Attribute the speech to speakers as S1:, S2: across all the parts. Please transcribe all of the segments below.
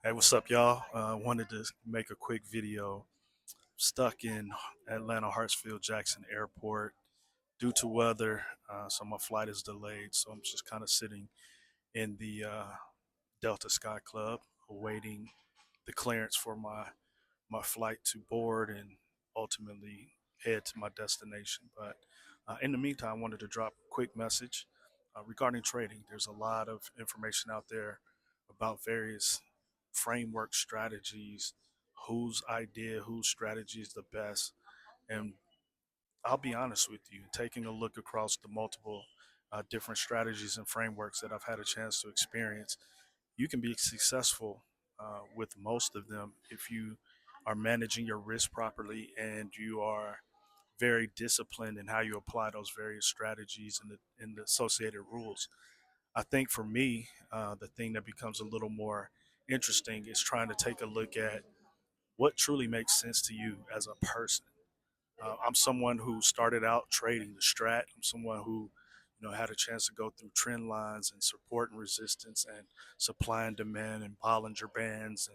S1: Hey, what's up, y'all? Wanted to make a quick video. Stuck in Atlanta Hartsfield Jackson Airport due to weather, so my flight is delayed. So I'm just kind of sitting in the Delta Sky Club, awaiting the clearance for my flight to board and ultimately head to my destination. But in the meantime, I wanted to drop a quick message regarding trading. There's a lot of information out there about various framework strategies, whose idea, whose strategy is the best. And I'll be honest with you, taking a look across the multiple different strategies and frameworks that I've had a chance to experience, you can be successful with most of them if you are managing your risk properly and you are very disciplined in how you apply those various strategies and the associated rules. I think for me, the thing that becomes a little more interesting is trying to take a look at what truly makes sense to you as a person. I'm someone who started out trading the strat. I'm someone who, had a chance to go through trend lines and support and resistance and supply and demand and Bollinger Bands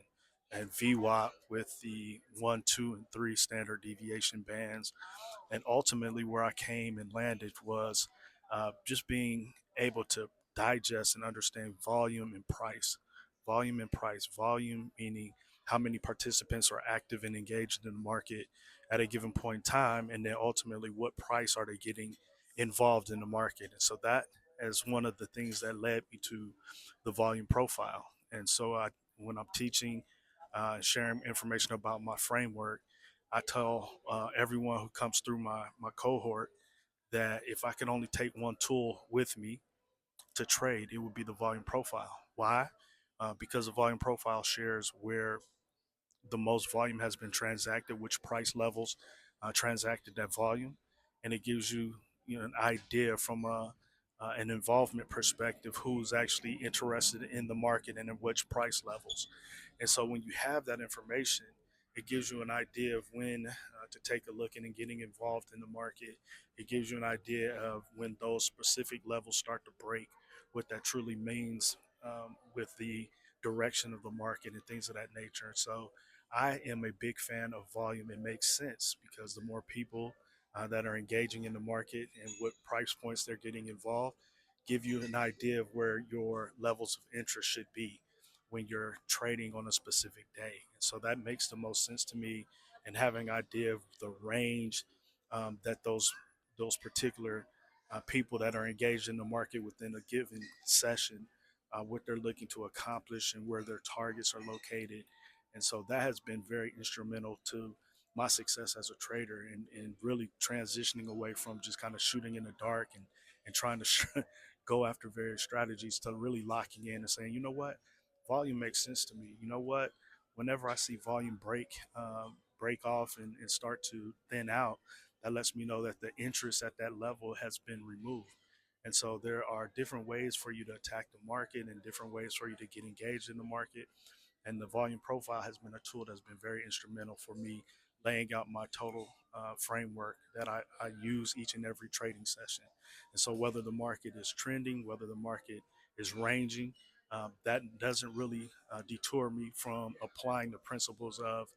S1: and VWAP with the 1, 2, and 3 standard deviation bands. And ultimately, where I came and landed was just being able to digest and understand volume and price. Volume and price. Volume meaning how many participants are active and engaged in the market at a given point in time, and then ultimately what price are they getting involved in the market. And so that is one of the things that led me to the volume profile. And so when I'm teaching, sharing information about my framework, I tell everyone who comes through my cohort that if I can only take one tool with me to trade, it would be the volume profile. Why? Because the volume profile shares where the most volume has been transacted, which price levels transacted that volume, and it gives you an idea from an involvement perspective who's actually interested in the market and in which price levels. And so when you have that information, it gives you an idea of when to take a look and getting involved in the market. It gives you an idea of when those specific levels start to break, what that truly means with the direction of the market and things of that nature. So I am a big fan of volume. It makes sense because the more people that are engaging in the market and what price points they're getting involved give you an idea of where your levels of interest should be when you're trading on a specific day. And so that makes the most sense to me. And having an idea of the range that those particular people that are engaged in the market within a given session, what they're looking to accomplish and where their targets are located. And so that has been very instrumental to my success as a trader and really transitioning away from just kind of shooting in the dark and trying to go after various strategies to really locking in and saying, you know what, volume makes sense to me. You know what, whenever I see volume break off and start to thin out, that lets me know that the interest at that level has been removed. And so there are different ways for you to attack the market and different ways for you to get engaged in the market. And the volume profile has been a tool that's been very instrumental for me laying out my total framework that I use each and every trading session. And so whether the market is trending, whether the market is ranging, that doesn't really detour me from applying the principles of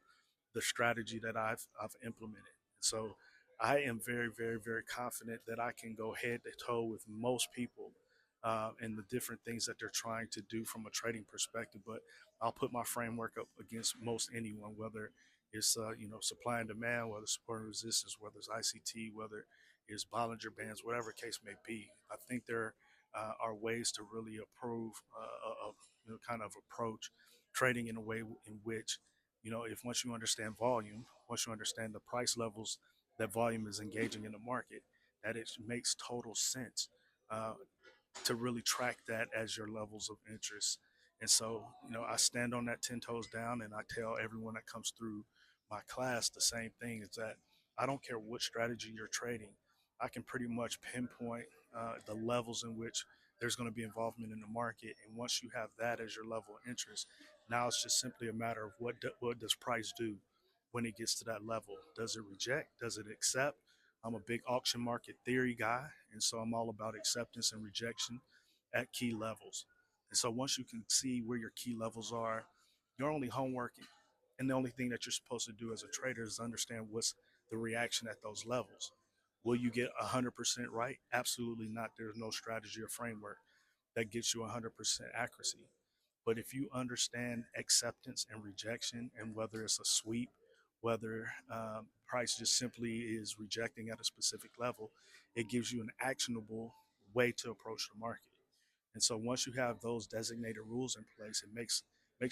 S1: the strategy that I've implemented. And so I am very, very, very confident that I can go head to toe with most people and the different things that they're trying to do from a trading perspective. But I'll put my framework up against most anyone, whether it's supply and demand, whether it's support and resistance, whether it's ICT, whether it's Bollinger Bands, whatever case may be. I think there are ways to really approve of kind of approach trading in a way in which if once you understand volume, once you understand the price levels that volume is engaging in the market, that it makes total sense uh, to really track that as your levels of interest. And so, I stand on that 10 toes down and I tell everyone that comes through my class the same thing is that I don't care what strategy you're trading. I can pretty much pinpoint the levels in which there's going to be involvement in the market. And once you have that as your level of interest, now it's just simply a matter of what does price do when it gets to that level? Does it reject? Does it accept? I'm a big auction market theory guy, and so I'm all about acceptance and rejection at key levels. And so once you can see where your key levels are, Your only homework and the only thing that you're supposed to do as a trader is understand what's the reaction at those levels. Will you get 100% right? Absolutely not. There's no strategy or framework that gets you 100% accuracy. But if you understand acceptance and rejection, and whether it's a sweep, whether price just simply is rejecting at a specific level, it gives you an actionable way to approach the market. And so once you have those designated rules in place, it makes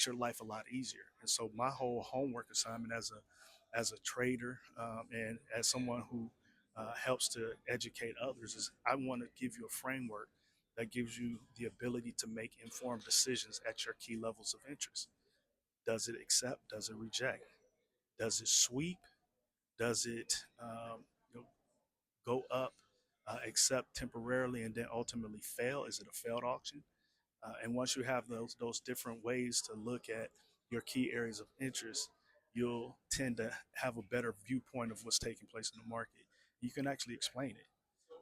S1: your life a lot easier. And so my whole homework assignment as a trader and as someone who helps to educate others is I want to give you a framework that gives you the ability to make informed decisions at your key levels of interest. Does it accept? Does it reject? Does it sweep? Does it you know, go up, accept temporarily, and then ultimately fail? Is it a failed auction? And once you have those different ways to look at your key areas of interest, you'll tend to have a better viewpoint of what's taking place in the market. You can actually explain it.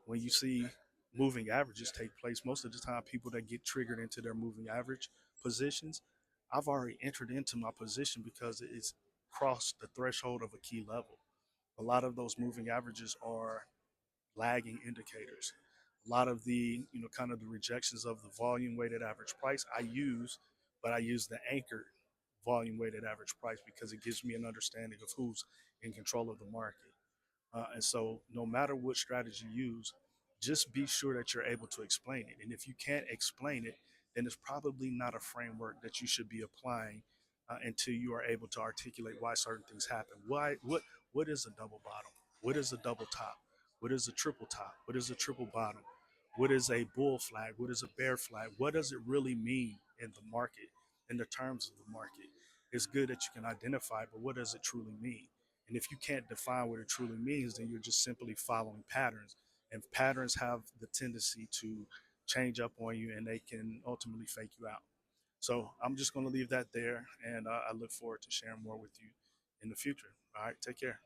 S1: When you see moving averages take place, most of the time people that get triggered into their moving average positions, I've already entered into my position because it's crossed the threshold of a key level. A lot of those moving averages are lagging indicators. A lot of the, kind of the rejections of the volume weighted average price I use, but I use the anchored volume weighted average price because it gives me an understanding of who's in control of the market. And so, no matter what strategy you use, just be sure that you're able to explain it. And if you can't explain it, then it's probably not a framework that you should be applying until you are able to articulate why certain things happen. What is a double bottom? What is a double top? What is a triple top? What is a triple bottom? What is a bull flag? What is a bear flag? What does it really mean in the market, in the terms of the market? It's good that you can identify, but what does it truly mean? And if you can't define what it truly means, then you're just simply following patterns. And patterns have the tendency to change up on you and they can ultimately fake you out. So I'm just going to leave that there. And I look forward to sharing more with you in the future. All right. Take care.